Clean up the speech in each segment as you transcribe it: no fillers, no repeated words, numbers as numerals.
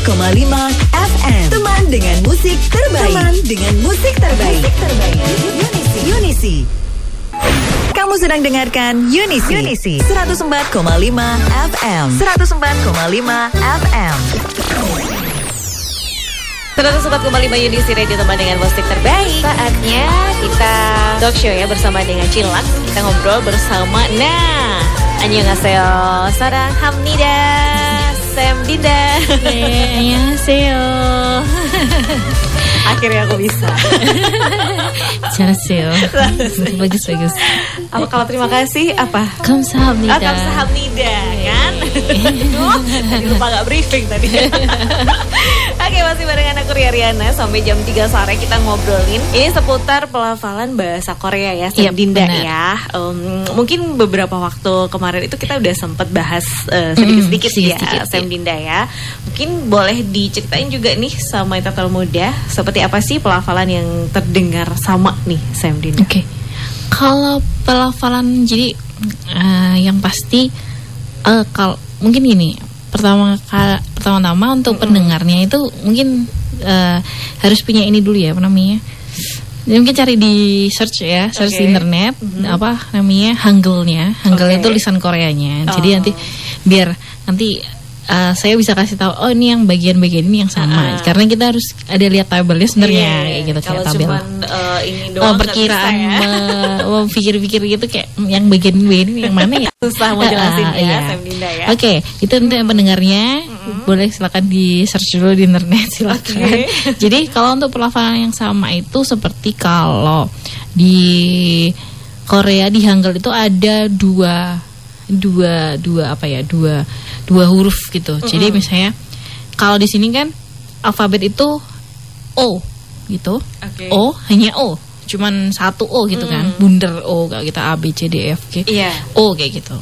FM. Teman dengan musik terbaik. Unisi. Kamu sedang dengarkan Unisi 104,5 FM. 104,5 Unisi Radio, teman dengan musik terbaik. Saatnya kita talk show ya bersama dengan Cilak. Kita ngobrol bersama annyeonghaseyo, sarang hamnida, Sam Dinda. Annyeonghaseyo. Akhirnya aku bisa. 잘했어요. bagus. Apa kalau terima kasih apa? 감사합니다. Kamsahamnida kan? Tadi lupa gak briefing tadi. Oke, masih barengan aku Riana sampai jam 3 sore kita ngobrolin ini seputar pelafalan bahasa Korea ya, Sam Dinda ya. Mungkin beberapa waktu kemarin itu kita udah sempet bahas sedikit-sedikit ya, Sam Dinda ya. Mungkin boleh diceritain juga nih sama Tatal Muda, seperti apa sih pelafalan yang terdengar sama nih Sam Dinda? Oke. Kalau pelafalan jadi yang pasti kalau mungkin gini, pertama-tama untuk pendengarnya itu mungkin harus punya ini dulu ya, apa namanya? Jadi mungkin cari di search ya, search di internet apa namanya Hangulnya itu tulisan Koreanya. Jadi nanti biar nanti saya bisa kasih tahu, oh ini yang bagian-bagian ini yang sama, karena kita harus ada lihat tabelnya sebenarnya kayak gitu, kayak tabel. Ini doang perkiraan pikir-pikir gitu kayak yang bagian ini yang mana ya, susah mau jelasin ya, Sam Dinda ya. Oke, itu untuk yang pendengarnya boleh silakan di search dulu di internet, silakan. Jadi kalau untuk pelafalan yang sama itu seperti kalau di Korea di Hangul itu ada dua huruf gitu. Jadi misalnya kalau di sini kan alfabet itu O gitu. O hanya O, cuman satu O gitu kan. Bundar O kayak kita A B C D E F G. O kayak gitu.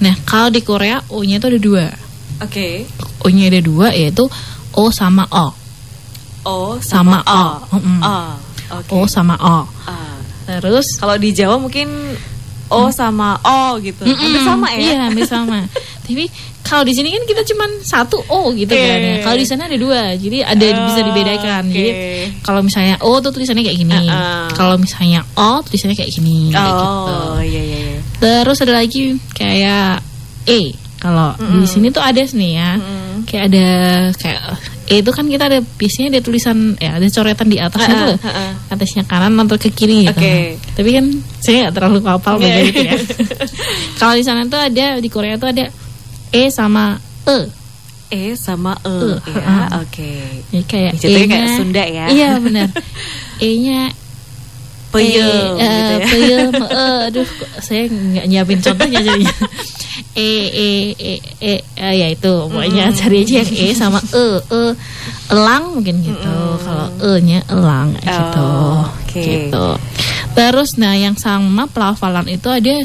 Nah, kalau di Korea O-nya itu ada dua. O-nya ada dua, yaitu O sama O. O sama O. O sama O. Terus kalau di Jawa mungkin O sama O gitu. Hampir sama ya? Iya, hampir sama. Tapi kalau di sini kan kita cuma satu O gitu kan ya. Kalau di sana ada dua, jadi ada bisa dibedakan. Jadi kalau misalnya O tuh tulisannya kayak gini. Kalau misalnya O tulisannya kayak gini. Kayak gitu. Iya. Terus ada lagi kayak E. Kalau di sini tuh ada nih ya. Kayak ada kayak E itu kan kita ada biasanya ada tulisan ya, ada coretan di atasnya tuh. Atasnya kanan atau ke kiri gitu. Tapi kan saya nggak terlalu hafal bagian itu ya. Kalau di sana tuh ada, di Korea tuh ada E sama E. E sama E ya. Ya, kayak E-nya kayak Sunda ya. Iya benar. E-nya peyem gitu ya. Peyem, aduh saya nggak nyiapin contohnya jadinya. Ya itu pokoknya cari aja yang E sama elang mungkin gitu. Kalau E-nya elang gitu. Gitu. Terus yang sama pelafalan itu ada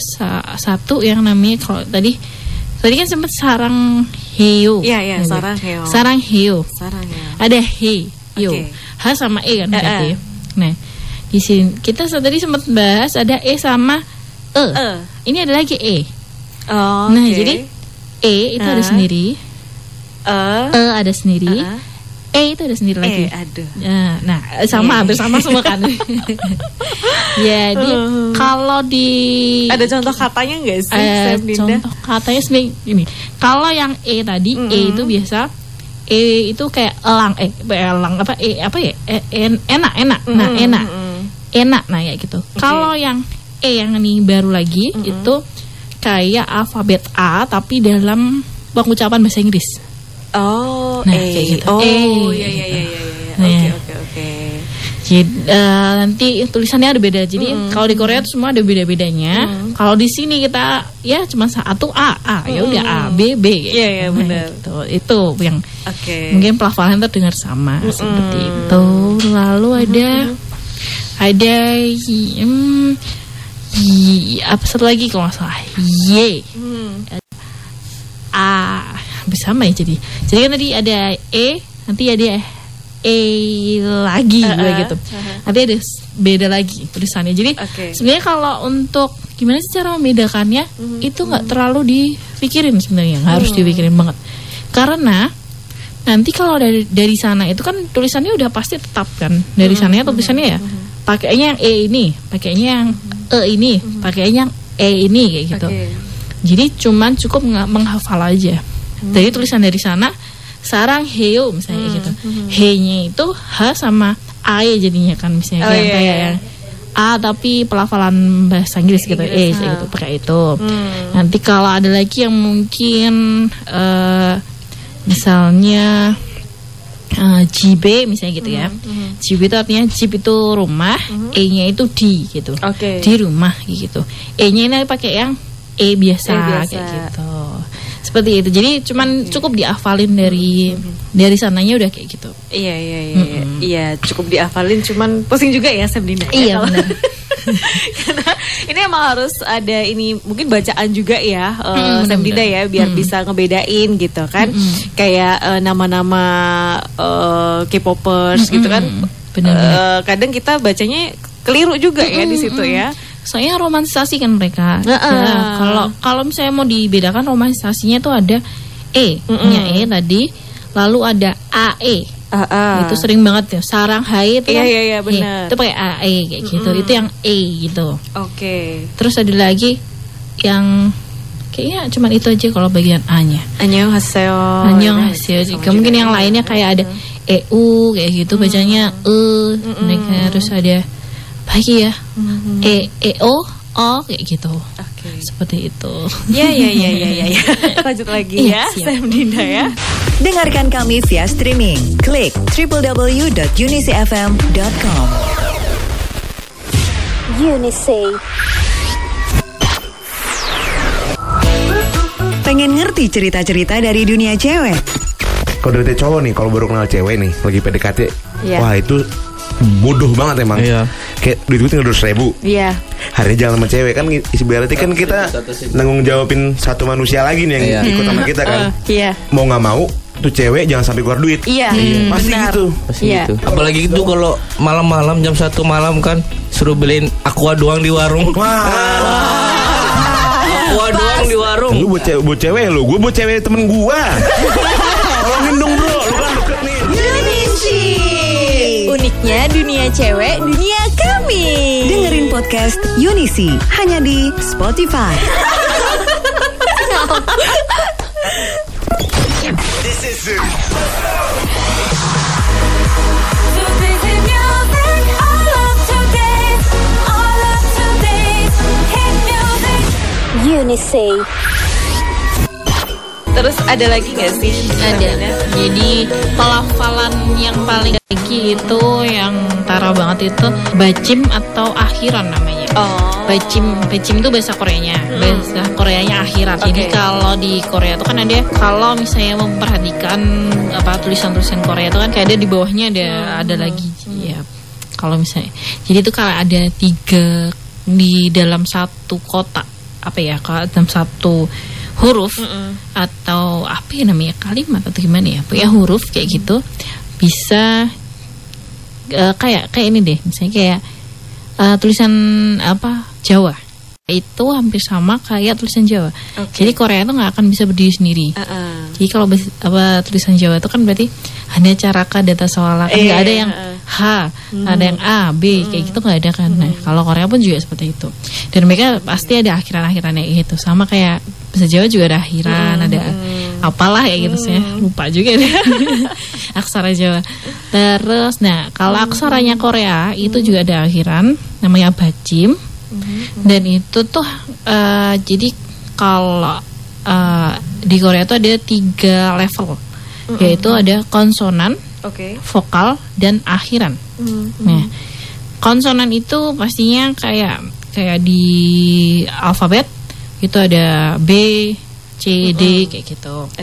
satu yang namanya, kalau tadi kan sempat sarang heo. Iya, sarang heo. Sarang heo. Ada heo. H sama E kan berarti. Nah, di sini kita tadi sempat bahas ada E sama E. Ini ada lagi E. Jadi E itu ada sendiri. E ada sendiri. E itu ada sendiri lagi. Nah, sama hampir sama semua kan. Jadi kalau di ada contoh katanya nggak sih, Sam Dinda? Contoh katanya sebenarnya ini. Kalau yang E tadi, E itu biasa E itu kayak elang apa ya? Enak. Nah, enak. Nah, ya gitu. Kalau yang E yang ini baru lagi itu kayak alfabet A tapi dalam pengucapan bahasa Inggris. Kayak gitu. Iya. Oke. Jadi nanti tulisannya ada beda. Jadi kalau di Korea itu semua ada beda-bedanya. Kalau di sini kita ya cuma satu A. Ya udah A, B, B. Iya, benar. Itu yang mungkin pelafalan terdengar sama seperti itu. Lalu ada apa satu lagi kalau nggak salah Y. A bersama ya jadi kan tadi ada E, nanti ada E lagi gitu. Nanti ada beda lagi tulisannya. Jadi sebenarnya kalau untuk gimana sih cara membedakannya itu nggak terlalu dipikirin sebenarnya, nggak harus dipikirin banget. Karena nanti kalau dari sana itu kan tulisannya udah pasti tetap kan. Dari sananya tulisannya ya pakainya yang E ini, pakainya yang E ini, pakainya yang E ini kayak gitu. Jadi cuman cukup menghafal aja. Dari tulisan dari sana sarang heo misalnya gitu. He-nya itu H sama A jadinya kan misalnya kayak yang A tapi pelafalan bahasa Inggris gitu. Gitu pakai itu. Nanti kalau ada lagi yang mungkin misalnya JB misalnya gitu ya. JB itu artinya jeep itu rumah, E-nya itu di gitu. Di rumah gitu. E-nya ini pakai yang E biasa kayak gitu. Seperti itu. Jadi cuman cukup dihafalin dari sananya udah kayak gitu. Iya, cukup dihafalin cuman pusing juga ya Sam Dinda. Iya benar. Karena ini emang harus ada ini mungkin bacaan juga ya Sam Dinda ya biar bisa ngebedain gitu kan. Kayak nama-nama K-popers gitu kan. Kadang kita bacanya keliru juga ya di situ ya. Soalnya romantisasi kan mereka. Kalau misalnya mau dibedakan romantisasinya itu ada E-nya E tadi, lalu ada AE. Itu sering banget ya. Sarang HE itu kan. Iya benar. Itu pakai AE kayak gitu. Itu yang E gitu. Terus ada lagi yang kayaknya cuman itu aja kalau bagian A-nya. Annyeonghaseyo. Mungkin yang lainnya kayak ada EU kayak gitu bacanya mereka terus ada lagi ya EO kayak gitu. Seperti itu. Ya. Lanjut lagi ya Sam Dinda ya. Dengarkan kami via streaming. Klik www.unicfm.com. Unisi. Pengen ngerti cerita-cerita dari dunia cewek? Kalau dari cowok nih, kalau baru kenal cewek nih, lagi PDKT, wah itu bodoh banget emang. Kayak duit gue tinggal 200.000. Hari ini jalan sama cewek kan, berarti kan kita nanggung jawabin satu manusia lagi nih yang ikut sama kita kan. Mau nggak mau tuh cewek jangan sampai keluar duit. Pasti gitu. Apalagi itu kalau malam-malam jam 1 malam kan suruh beliin aqua doang di warung. Aqua doang di warung. Lu buat cewek lu, gue buat cewek temen gue. Tolongin dong bro, lu kan deket nih. Uniknya dunia cewek, dunia kami. Dengerin podcast Unisi hanya di Spotify. This is it. Unisi. Terus ada lagi nggak sih? Ada. Jadi pelafalan yang paling lagi itu yang tara banget itu bacim atau akhiran namanya. Bacim itu bahasa Koreanya. Bahasa Koreanya akhiran. Jadi kalau di Korea itu kan ada, kalau misalnya memperhatikan tulisan-tulisan Korea itu kan kayak ada di bawahnya ada lagi ya. Kalau misalnya, jadi itu kalau ada 3 di dalam satu kotak dalam satu huruf atau apa ya namanya, kalimat atau gimana ya, pokoknya huruf kayak gitu bisa kayak ini deh, misalnya kayak tulisan Jawa itu hampir sama kayak tulisan Jawa. Jadi Korea itu nggak akan bisa berdiri sendiri. Jadi kalau tulisan Jawa itu kan berarti hanya caraka data soal kan nggak ada yang H, ada yang A, B kayak gitu nggak ada kan. Nah kalau Korea pun juga seperti itu. Dan mereka pasti ada akhiran-akhirannya gitu. Sama kayak bahasa Jawa juga ada akhiran, ada apalah kayak gitu sih. Lupa juga deh. Aksara Jawa. Terus nah kalau aksaranya Korea itu juga ada akhiran, namanya bacim. Dan itu tuh jadi kalau di Korea tuh ada 3 level, yaitu ada konsonan, vokal, dan akhiran. Nah, konsonan itu pastinya kayak di alfabet itu ada B, C, D kayak gitu.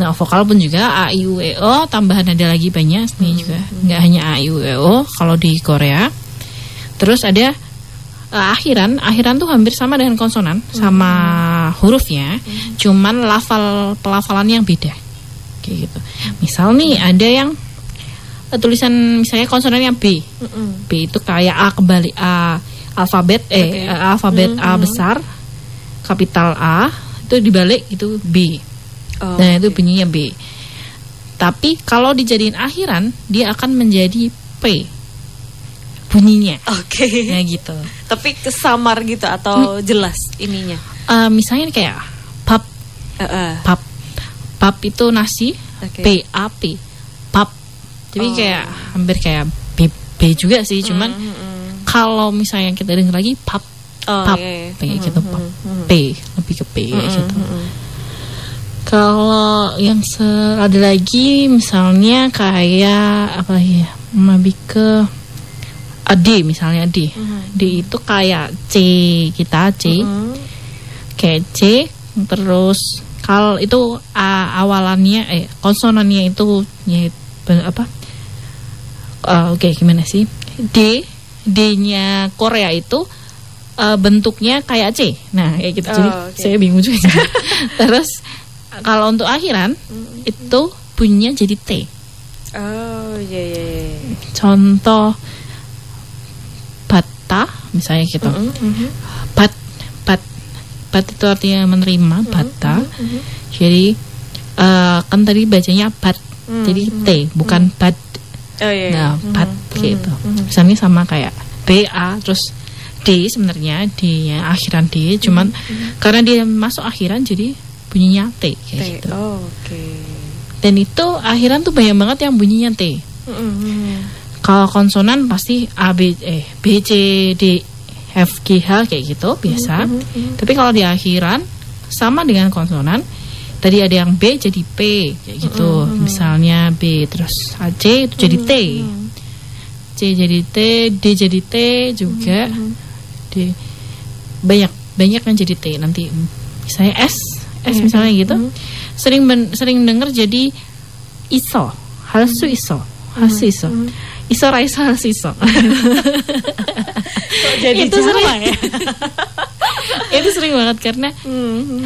Nah, vokal pun juga A, I, U, E, O, tambahan ada lagi banyak sebenarnya juga. Nggak hanya A, I, U, E, O kalau di Korea. Terus ada akhiran tuh hampir sama dengan konsonan, sama hurufnya, cuman pelafalan yang beda kayak gitu. Misal nih ada yang tulisan misalnya konsonannya B, B itu kayak A kembali A, alfabet A besar, kapital A itu dibalik itu B. Nah itu bunyinya B. Tapi kalau dijadiin akhiran, dia akan menjadi P bunyinya. Oke. Ya gitu. Tapi kesamar gitu atau jelas ininya? Misalnya kayak pap. Pap itu nasi. PAP. Pap. Jadi kayak hampir kayak B juga sih, cuman kalau misalnya kita dengar lagi pap. Pap, P gitu, pap, P, lebih ke P gitu. Kalau yang ada lagi misalnya kayak apa ya, lebih ke D misalnya D. D itu kayak C kita C, kayak C. Terus kalau itu awalannya konsonannya itu ya, apa? Oke, gimana sih? D-nya Korea itu bentuknya kayak C. Nah, kayak gitu. Jadi saya bingung juga. Terus kalau untuk akhiran itu bunyinya jadi T. Oh, iya. Contoh bata misalnya gitu. Bat itu artinya menerima, bata. Jadi kan tadi bacanya bat. Jadi T bukan bad. Nah, bat gitu. Misalnya sama kayak BA terus D sebenarnya D-nya akhiran D, cuman karena dia masuk akhiran jadi bunyinya T kayak gitu. Dan itu akhiran tuh banyak banget yang bunyinya T. Kalau konsonan pasti A B C D F G H kayak gitu biasa. Tapi kalau di akhiran sama dengan konsonan. Tadi ada yang B jadi P kayak gitu. Misalnya B terus C itu jadi T. C jadi T, D jadi T juga. D banyak yang jadi T nanti. Misalnya S misalnya gitu. Sering denger jadi ISO, halsu ISO. Iso raiso halsu ISO. Jadi itu sering ya. Itu sering banget karena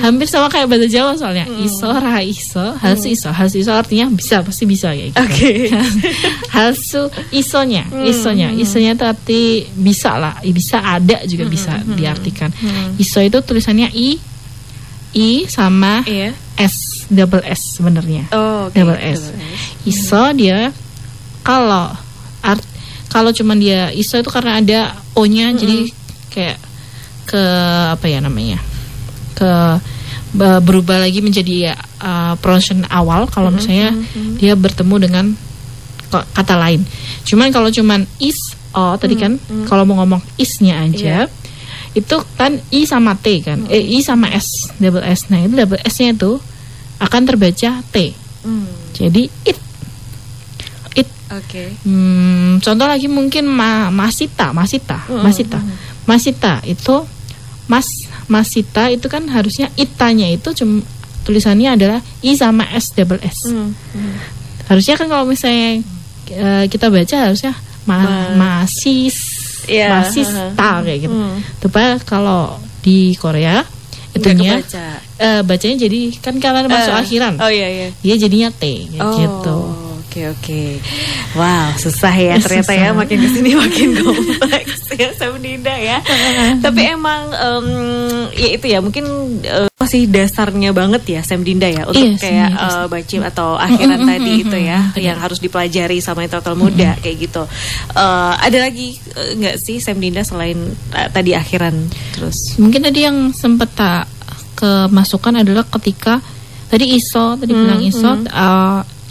hampir sama kayak bahasa Jawa soalnya. Iso, raiso, halsu iso. Halsu iso artinya pasti bisa kayak gitu. Halsu isonya itu arti bisa lah, bisa ada juga bisa diartikan. Iso itu tulisannya I sama S, double S sebenarnya. Double S. Iso dia kalau cuman dia iso itu karena ada O-nya jadi kayak ke apa ya namanya, ke berubah lagi menjadi pronunciation awal kalau misalnya dia bertemu dengan kata lain. Cuman kalau cuman is tadi kan kalau mau ngomong isnya aja itu kan I sama T kan, I sama S, double S. Nah itu double S-nya itu akan terbaca T. Jadi it. Contoh lagi mungkin Masita itu Masita itu kan harusnya itanya itu cuma tulisannya adalah I sama S double S. Harusnya kan kalau misalnya kita baca harusnya Masista kayak gitu. Tapi kalau di Korea itunya bacanya jadi kan karena masuk akhiran. Dia jadinya T kayak gitu. Oke. Wow, susah ya ternyata ya, makin kesini makin kompleks ya Sam Dinda ya. Tapi emang ya itu ya mungkin masih dasarnya banget ya Sam Dinda ya untuk kayak bacim atau akhiran tadi itu ya yang harus dipelajari sama intelektual muda kayak gitu. Ada lagi nggak sih Sam Dinda selain tadi akhiran terus? Mungkin tadi yang sempat tak kemasukan adalah ketika tadi ISO tadi bilang ISO.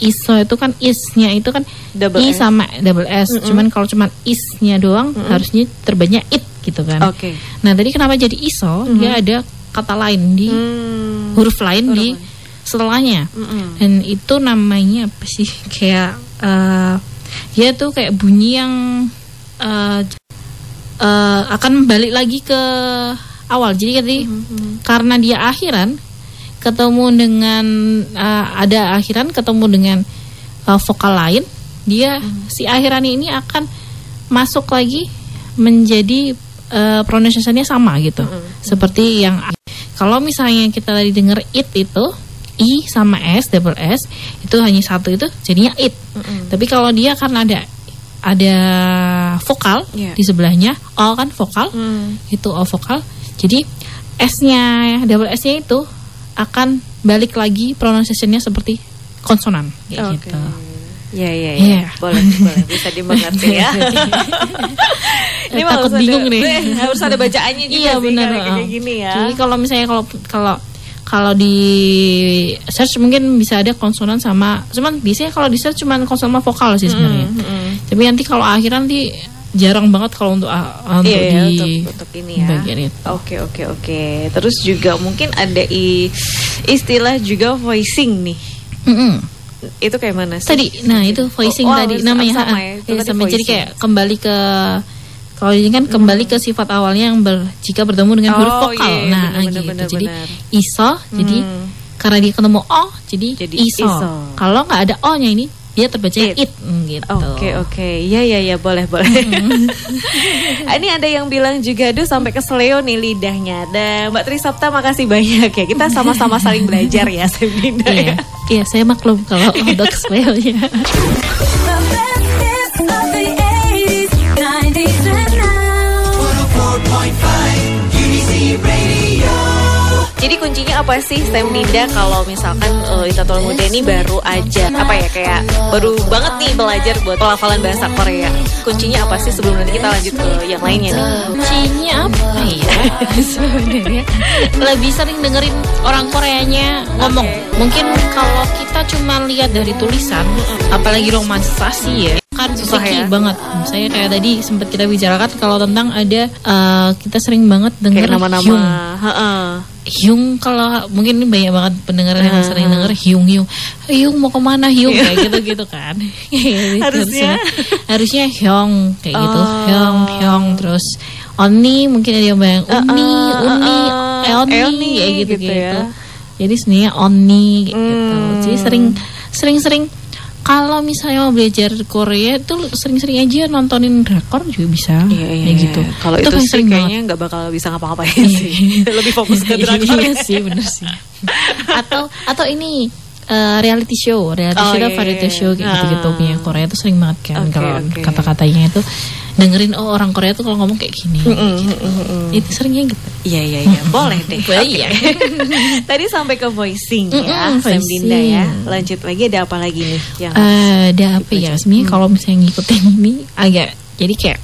ISO itu kan isnya itu kan double I S. Sama double S. Cuman kalau cuman isnya doang harusnya terbacanya it gitu kan. Nah tadi kenapa jadi ISO? Dia ada kata lain di huruf lain di setelahnya. Dan itu namanya apa sih? Kayak dia tuh kayak bunyi yang akan balik lagi ke awal. Jadi tadi karena dia akhiran ketemu dengan ada akhiran ketemu dengan vokal lain, dia si akhiran ini akan masuk lagi menjadi pronunciation-nya sama gitu. Seperti yang kalau misalnya kita tadi dengar it itu I sama S double S itu hanya satu itu jadinya it. Tapi kalau dia karena ada vokal di sebelahnya O kan vokal, itu O vokal. Jadi S-nya double S-nya itu akan balik lagi pronunciation-nya seperti konsonan kayak gitu. Ya. Boleh bisa dimengerti ya. Ini takut bingung nih. Harus ada bacaannya juga. Iya benar kayak gini ya. Jadi kalau misalnya kalau di search mungkin bisa ada konsonan sama, cuman biasanya kalau di search cuman konsonant sama vokal sih sebenarnya. Tapi nanti kalau akhiran nanti jarang banget kalau untuk ini ya. Bagian itu. Oke. Terus juga mungkin ada istilah juga voicing nih. Itu kayak mana sih? Tadi, nah itu voicing tadi namanya. Sama jadi kayak kembali ke, kalau ini kan kembali ke sifat awalnya yang jika bertemu dengan huruf vokal. Bener. Jadi iso, jadi karena dia ketemu o, jadi iso. Kalau nggak ada o-nya ini, dia terbaca it gitu. Oke. Ya, boleh. Ini ada yang bilang juga, aduh sampai kesleo nih lidahnya. Dan Mbak Trisapta makasih banyak ya. Kita sama-sama saling belajar ya, Seminda ya. Iya, saya maklum kalau ada kesleonya. Jadi kuncinya apa sih, Seminda, kalau misalkan Itatul Muda ini baru aja baru banget nih belajar buat pelafalan bahasa Korea. Kuncinya apa sih sebelum nanti kita lanjut ke yang lainnya nih? Kuncinya apa ya? Sebenarnya lebih sering dengerin orang Koreanya ngomong. Mungkin kalau kita cuma lihat dari tulisan, apalagi romansasi ya, kan susah ya banget. Saya kayak tadi sempat kita bicarakan kalau tentang ada kita sering banget denger nama-nama Hyung, kalau mungkin ini banyak banget pendengar yang sering denger Hyung mau kemana Hyung kayak gitu kan. harusnya Hyung kayak gitu. Hyung terus Oni, mungkin ada yang bayang Oni kayak gitu ya. Jadi sebenarnya Oni kayak gitu. Jadi sering kalau misalnya mau belajar Korea itu sering-sering aja nontonin drakor juga bisa. Kayak gitu. Kalau itu kan sih kayaknya nggak bakal bisa ngapa-ngapain sih. Lebih fokus ke drakor. Iya sih, bener sih. Atau ini reality show variety show kayak gitu-gitu punya Korea itu sering banget kan. Kalau kata-katanya itu dengerin orang Korea tuh kalau ngomong kayak gini. Itu seringnya gitu. Iya. Boleh deh. Iya. Tadi sampai ke voicing ya, Semdinda ya. Lanjut lagi, ada apa lagi nih? Ada apa ya? Sebenarnya kalau misalnya ngikutin ini agak jadi kayak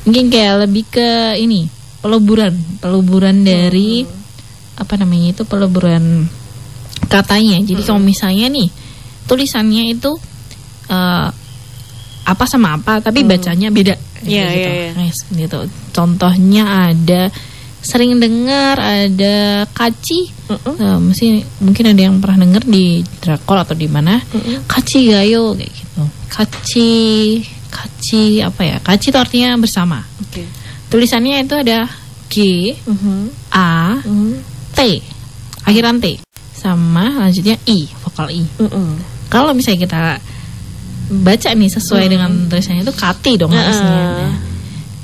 mungkin kayak lebih ke ini peluburan dari apa namanya itu peluburan katanya. Jadi kalau misalnya nih tulisannya itu apa sama apa, tapi bacanya beda. Gitu. Contohnya ada sering dengar ada kaci, mungkin ada yang pernah dengar di drakor atau di mana, kaci gayo kayak gitu. Kaci apa ya? Kaci itu artinya bersama. Tulisannya itu ada G, A, T, akhiran T, sama lanjutnya I, vokal I. Kalau misalnya kita baca nih sesuai dengan tulisannya itu kati dong harusnya.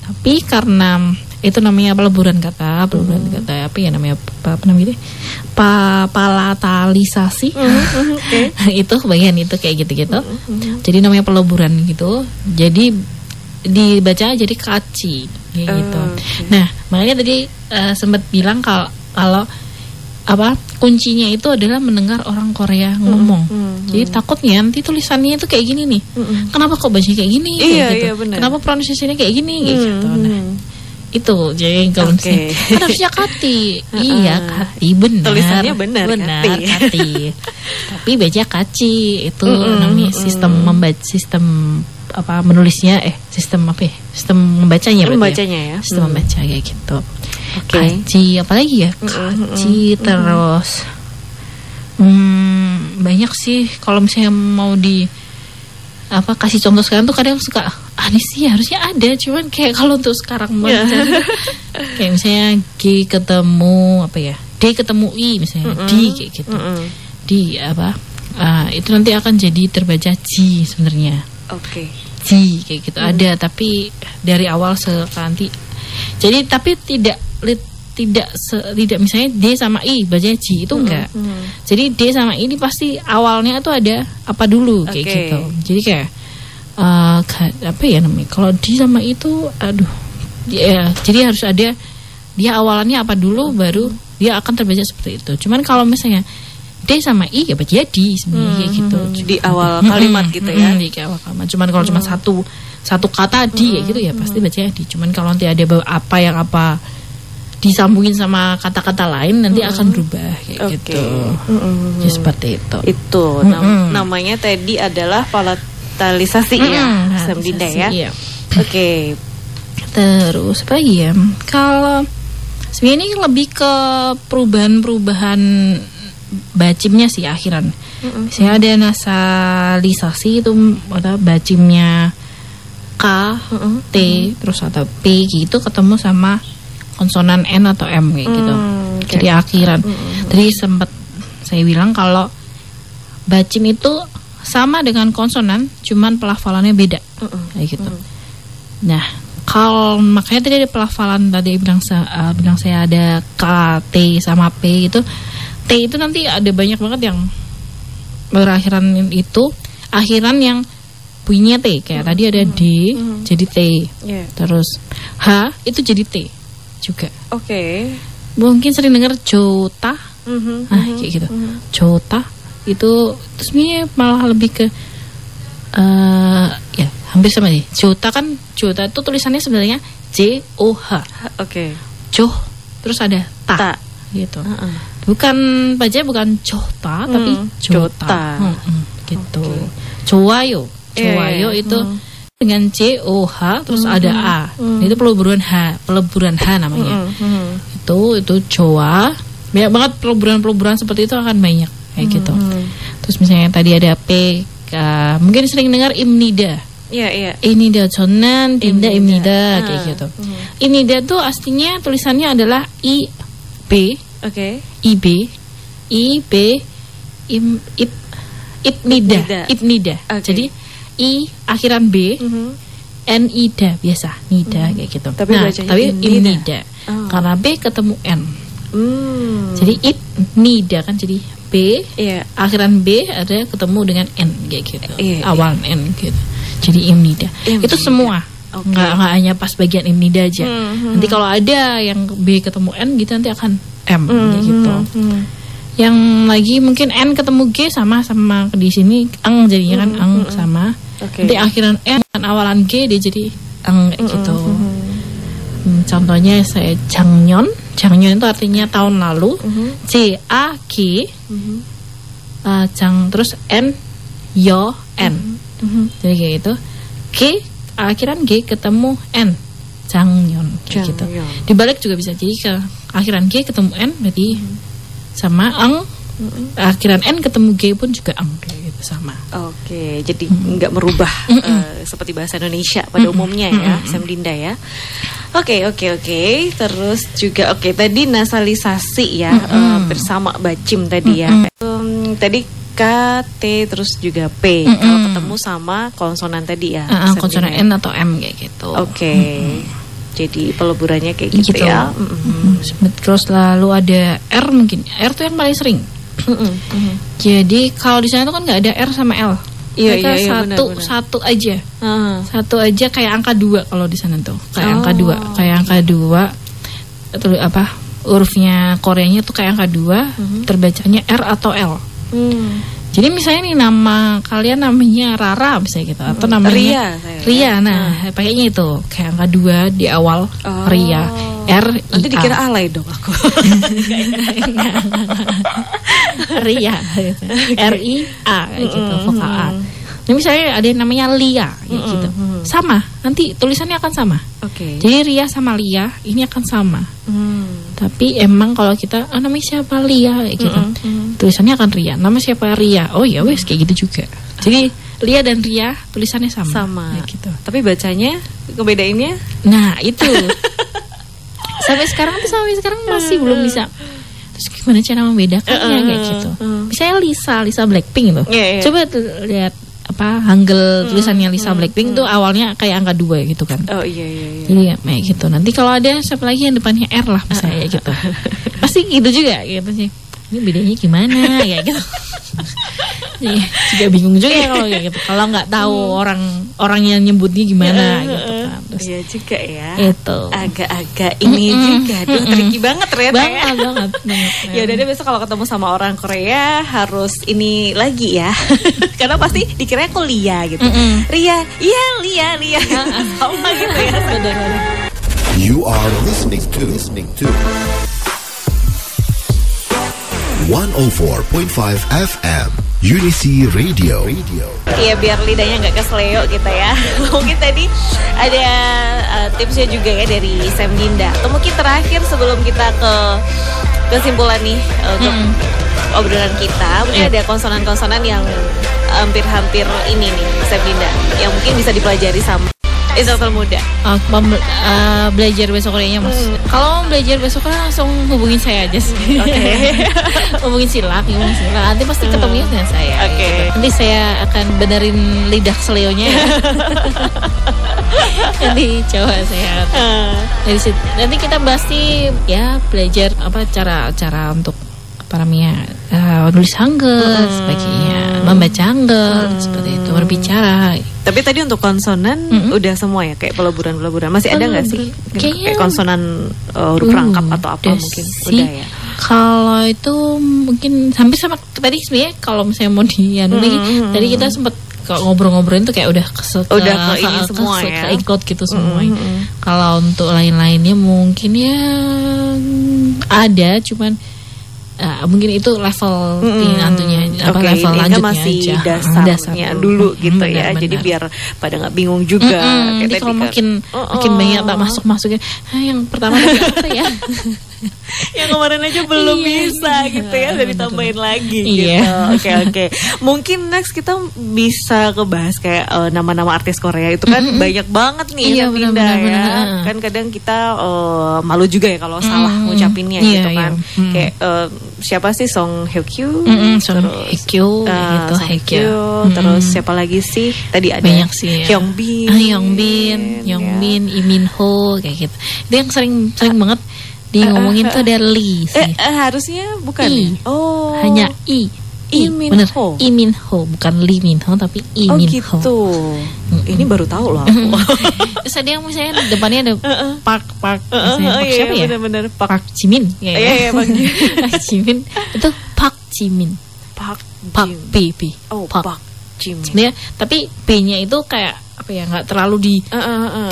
Tapi karena itu namanya peleburan kata apa ya namanya apa namanya palatalisasi. Itu bagian itu kayak gitu. Jadi namanya peleburan gitu. Jadi dibaca jadi kaci gitu. Nah, makanya tadi sempat bilang kalau apa kuncinya itu adalah mendengar orang Korea ngomong. Jadi takutnya nanti tulisannya itu kayak gini nih. Kenapa kok baca kayak gini? Gitu. Kenapa pronunciasinya kayak gini? Gitu. Nah, itu jadi kalau kan harusnya kati. Iya, kati benar. Tulisannya benar kati. Tapi baca kaci itu namanya sistem apa menulisnya sistem apa ya? Sistem membacanya ya. Sistem membaca kayak gitu. Kaci apalagi ya? Kaci terus banyak sih kalau misalnya mau kasih contoh sekarang tuh kadang suka aneh sih, harusnya ada cuman kayak kalau untuk sekarang kayak misalnya G ketemu apa ya? D ketemu I misalnya D kayak gitu. D apa? Itu nanti akan jadi terbaca G sebenarnya. G kayak gitu ada, tapi dari awal nanti. Jadi tapi tidak misalnya D sama I bacanya G itu enggak. Jadi D sama I ini pasti awalnya tuh ada apa dulu kayak gitu. Jadi kayak apa ya namanya? Kalau D sama I itu jadi harus ada dia awalannya apa dulu baru dia akan terbaca seperti itu. Cuman kalau misalnya D sama I ya baca di sebenarnya kayak gitu. Di awal kalimat gitu ya. Di awal kalimat. Cuman kalau cuma satu kata di ya gitu ya pasti bacanya di. Cuman kalau nanti ada apa disambungin sama kata-kata lain nanti akan berubah kayak gitu. Ya seperti itu. Itu namanya tadi adalah palatalisasi ya, Sam Dinda ya. Iya. Oke. Terus apa ya? Kalau sebenarnya ini lebih ke perubahan bacimnya sih akhiran. Misalnya ada nasalisasi itu ada bacimnya K, T, terus atau P gitu ketemu sama konsonan N atau M kayak gitu. Jadi akhiran. Tadi sempat saya bilang kalau bacim itu sama dengan konsonan, cuman pelafalannya beda kayak gitu. Nah, kalau makanya tadi ada pelafalan tadi bilang saya ada K, T sama P gitu. T itu nanti ada banyak banget yang berakhiran itu akhiran yang bunyinya T kayak tadi ada D jadi T. Terus H itu jadi T juga. Mungkin sering dengar Jota. Kayak gitu. Jota itu terus ini malah lebih ke ya hampir sama sih. Jota itu tulisannya sebenarnya J O H. Joh terus ada ta. Gitu. Bukan Jota tapi Jota. Gitu. Jowayo itu dengan C O H terus ada A. Itu peleburan H namanya. Itu Jawa. Banyak banget peleburan seperti itu akan banyak kayak gitu. Terus misalnya tadi ada P, mungkin sering dengar Imnida. Iya. Imnida Jonan, Dinda Imnida kayak gitu. Imnida tuh aslinya tulisannya adalah I B. Ibnida. Jadi I akhiran B, Nida biasa, Nida kayak gitu. Tapi Imnida. Karena B ketemu N. Jadi Ibnida kan jadi B, akhiran B ada ketemu dengan N kayak gitu. Awal N gitu. Jadi Imnida. Itu semua. Nggak hanya pas bagian Imnida aja. Nanti kalau ada yang B ketemu N gitu nanti akan M kayak gitu. Yang lagi mungkin N ketemu G sama di sini ang jadinya kan ang sama. Nanti akhiran N dan awalan G dia jadi ang kayak gitu. Contohnya saya Jangnyon itu artinya tahun lalu. C A G Jang terus N Yo N. Jadi kayak gitu. G akhiran G ketemu N. Jangnyon gitu. Dibalik juga bisa jadi ke akhiran G ketemu N berarti sama ang. Akhiran N ketemu G pun juga ang gitu sama. Jadi nggak merubah seperti bahasa Indonesia pada umumnya ya, Sam Dinda ya. Oke. Terus juga tadi nasalisasi ya bersama bacim tadi ya. Tadi K, T terus juga P kalau ketemu sama konsonan tadi ya. Konsonan N atau M kayak gitu. Jadi peleburannya kayak gitu ya. Terus lalu ada R mungkin. R tuh yang paling sering. Jadi kalau di sana tuh kan nggak ada R sama L. Mereka satu aja. Satu aja kayak angka 2 kalau di sana tuh. Kayak angka 2. Terus hurufnya Koreanya tuh kayak angka 2, terbacanya R atau L. Jadi misalnya nih nama kalian namanya Rara misalnya gitu atau namanya Ria. Nah, pakainya itu kayak angka 2 di awal Ria. R I A. Nanti dikira alay dong aku. Ria gitu. R I A gitu, vokal A. Nah, misalnya ada yang namanya Lia gitu. Sama, nanti tulisannya akan sama. Jadi Ria sama Lia ini akan sama. Tapi emang kalau kita namanya siapa Lia gitu. Tulisannya akan Ria. Nama siapa Ria? Oh ya wes kayak gitu juga. Jadi Lia dan Ria tulisannya sama gitu. Tapi bacanya kebedainnya? Nah, itu. Sampai sekarang masih belum bisa. Terus gimana cara membedakannya kayak gitu. Misalnya Lisa Blackpink itu. Coba lihat Hangul tulisannya Lisa Blackpink tuh awalnya kayak angka 2 gitu kan. Jadi ya kayak gitu. Nanti kalau ada siapa lagi yang depannya R lah misalnya gitu. Pasti gitu juga gitu sih. Ini bedanya gimana ya gitu. Juga bingung juga kalau kayak gitu. Kalau nggak tahu orang yang nyebutnya gimana gitu kan. terus. Iya juga ya. Itu. Agak-agak ini juga, tricky banget ternyata ya. Banget. Ya udah deh, besok kalau ketemu sama orang Korea harus ini lagi ya. Karena pasti dikira aku Lia gitu. Ria, iya Lia. Sama gitu ya. You are listening to 104.5 FM Unisi Radio. Iya, biar lidahnya nggak kesleo kita ya. Mungkin tadi ada tipsnya juga ya dari Sam Dinda. Atau mungkin terakhir sebelum kita ke kesimpulan nih untuk obrolan kita, mungkin ada konsonan-konsonan yang hampir-hampir ini nih Sam Dinda, yang mungkin bisa dipelajari sama instruktur muda. Belajar bahasa Koreanya mas. Kalau mau belajar bahasa Korea langsung hubungin saya aja sih. Hubungin Sila. Nanti pasti ketemunya dengan saya. Gitu. Nanti saya akan benerin lidah sleonya ya. Nanti coba saya dari situ. Nanti kita pasti ya belajar apa cara untuk apa namanya nulis hangul sebagainya, membaca hangul seperti itu, berbicara. Tapi tadi untuk konsonan udah semua ya, kayak peleburan masih ada nggak sih? Kayak konsonan huruf rangkap atau apa mungkin sih. Udah ya. Kalau itu mungkin hampir sama tadi sebenarnya. Kalau misalnya mau lagi, tadi kita sempat ngobrol-ngobrolin tuh kayak udah ke ini semua ya, ke include gitu semua. Kalau untuk lain-lainnya mungkin ya ada, cuman mungkin itu level nantinya level lanjutnya masih aja. dasarnya dulu gitu ya. Benar. Jadi biar pada nggak bingung juga. Jadi kalau makin banyak tak masuknya yang pertama tadi apa ya? Yang kemarin aja belum bisa gitu ya, udah ditambahin lagi gitu. Oke. Mungkin next kita bisa kebahas kayak nama-nama artis Korea itu kan banyak banget nih benar. Kan kadang kita malu juga ya kalau salah ngucapinnya gitu kan. Kayak siapa sih Song Hye Kyo, terus siapa lagi sih? Tadi ada banyak sih. Hyunbin, Lee Min Ho kayak gitu. Itu yang sering banget ngomongin tuh ada Lee sih. Harusnya bukan. Hanya Lee Min Ho. Lee Min Ho, bukan Lee Min Ho tapi Lee Min Ho. Gitu. Ini baru tahu loh aku. Terus ada yang misalnya depannya ada Park siapa ya? Benar-benar Park Jimin. Iya, Park Jimin. Itu Park Jimin. Park B. Park Jimin. Sebenarnya tapi B-nya itu kayak apa ya, enggak terlalu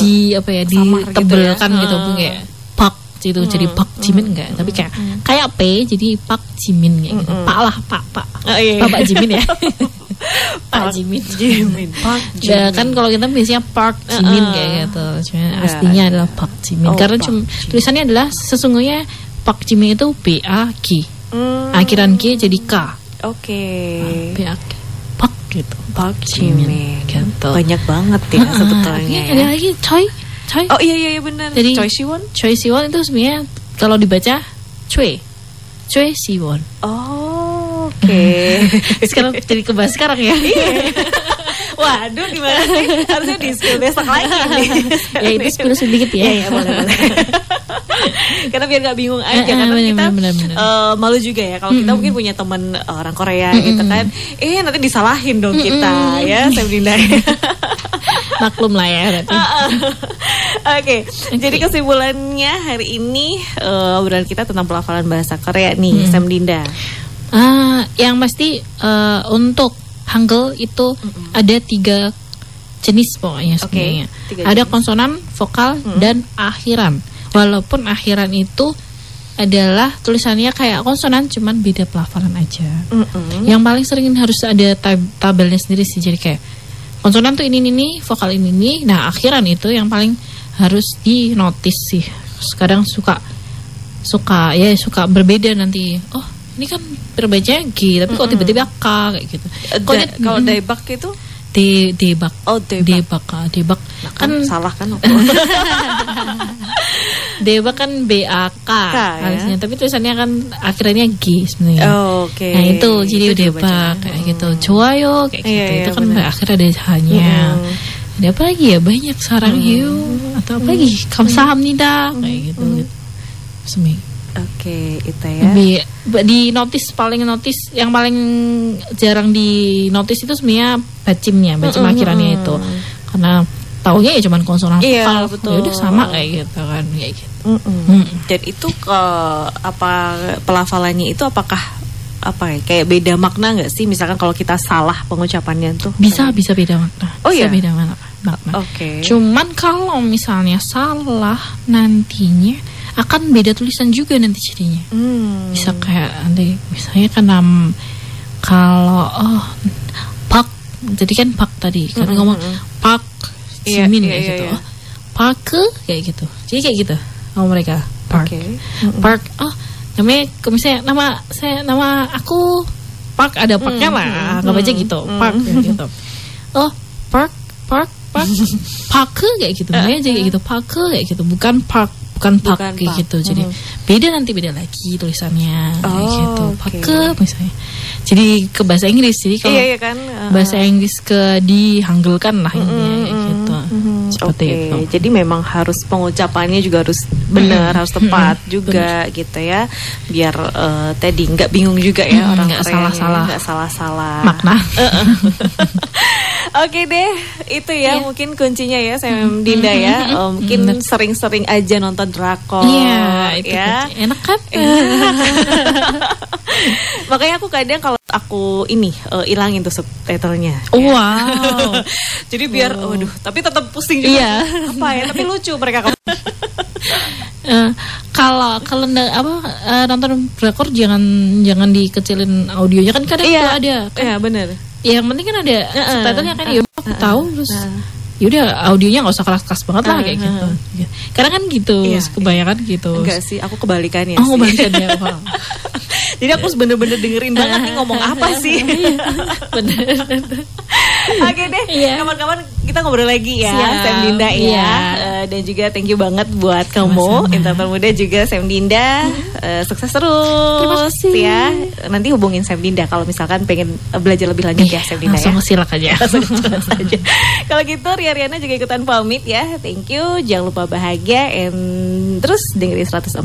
ditebelkan gitu pun kayak Park itu jadi Park Jimin enggak, tapi kayak P jadi Park Jimin kayak gitu. Pak. Pak Jimin ya. Pak Jimin. Ya kan kalau kita biasanya Park Jimin kayak gitu. Cuma aslinya adalah Park Jimin. Karena tulisannya adalah sesungguhnya Park Jimin itu B-A-G. Akhiran G jadi K. B-A-G. Park gitu. Park Jimin gitu. Banyak banget ya sebetulnya. Ada lagi Choi. Oh iya benar. Jadi Choi Siwon itu sebenarnya kalau dibaca Choi Siwon. Oke. Sekarang jadi kebahas sekarang ya. Waduh, gimana sih? Harusnya di skill besok lagi nih. Ya itu skill sedikit ya. Iya, boleh. Karena biar gak bingung aja. Karena kita malu juga ya kalau kita mungkin punya teman orang Korea gitu kan. Nanti disalahin dong kita ya, Sam Dinda. Maklum lah ya berarti. Oke. Jadi kesimpulannya hari ini obrolan kita tentang pelafalan bahasa Korea nih, Sam Dinda. Yang pasti untuk Hangul itu ada 3 jenis pokoknya sebenarnya. Ada konsonan, vokal, dan akhiran. Walaupun akhiran itu adalah tulisannya kayak konsonan, cuman beda pelafalan aja. Yang paling sering harus ada tabelnya sendiri sih. Jadi kayak konsonan tuh ini, vokal ini. Nah akhiran itu yang paling harus di notice sih. Kadang suka berbeda nanti. Oh ini kan berbacanya G, tapi kok tiba-tiba K kayak gitu. Kalau Daebak itu Debak. Debak kan salah kan? Debak kan B-A-K harusnya, tapi tulisannya kan akhirnya G sebenarnya. Oke. Nah itu jadi Debak kayak gitu. Joayo kayak gitu. Itu kan akhirnya ada hanya. Ada apa lagi ya, banyak sarang atau apa lagi kamsahamnida kayak gitu. Sebenarnya. Oke, itu ya. Di notice yang paling jarang di notice itu sebenarnya bacim akhirannya itu. Karena taunya ya cuman konsonan Iya, vokal. betul. Ya udah sama kayak gitu kan, kayak gitu. Dan itu pelafalannya itu apakah kayak beda makna nggak sih? Misalkan kalau kita salah pengucapannya tuh bisa beda makna. Oh bisa iya, beda makna. Oke. Cuman kalau misalnya salah, nantinya akan beda tulisan juga nanti jadinya. Bisa kayak nanti misalnya kan kalau pak, jadi kan pak tadi kan ngomong pak Jimin kayak gitu. Oh, park kayak gitu. Jadi kayak gitu. Oh mereka park. Park. Oh namanya misalnya nama aku Park, ada parknya lah, nggak baca gitu, Park gitu. Oh park kayak gitu, namanya aja kayak gitu, park kayak gitu, bukan park kayak gitu. Jadi beda lagi tulisannya kayak gitu, park misalnya. Jadi ke bahasa Inggris, jadi kalau bahasa Inggris ke dihanggelkan lah intinya kayak gitu. Seperti itu. Jadi memang harus pengucapannya juga harus benar, harus tepat juga gitu ya. Biar tadi nggak bingung juga ya orang Koreanya, nggak salah-salah makna. Oke deh, itu ya mungkin kuncinya ya Sam Dinda ya. Mungkin sering-sering aja nonton drakor. Iya, itu ya. Enak kan? Makanya aku kadang kalau aku ilangin tuh subtitlenya. Wow. Jadi biar waduh, tapi tetap pusing juga. Iya. Apa ya? Tapi lucu mereka. Kalau nonton drakor jangan dikecilin audionya kan kadang tuh ada. Iya, benar. Ya, yang penting kan ada subtitlenya kan, ya aku tahu terus. Yaudah audionya nggak usah keras-keras banget lah kayak gitu. Karena kan gitu, kebanyakan gitu. Enggak sih, aku kebalikannya. Oh, kebalikannya. Wow. Jadi aku bener-bener dengerin banget nih ngomong apa sih. Bener. Oke deh, kawan-kawan kita ngobrol lagi ya, Sam Dinda ya. Dan juga thank you banget buat kamu, Intan Muda juga Sam Dinda. Sukses terus. Terima kasih ya. Nanti hubungin Sam Dinda kalau misalkan pengen belajar lebih lanjut ya Sam Dinda langsung ya. silak aja. Kalau gitu Riana juga ikutan pamit ya. Thank you, jangan lupa bahagia and terus dengerin 104,5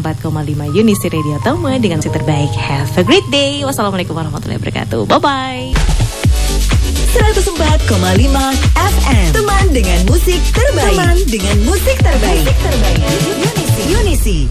Unisi Radio Tama dengan si terbaik. Have a great day. Wassalamualaikum warahmatullahi wabarakatuh. Bye bye. 104,5 FM. Teman dengan musik terbaik. Unisi.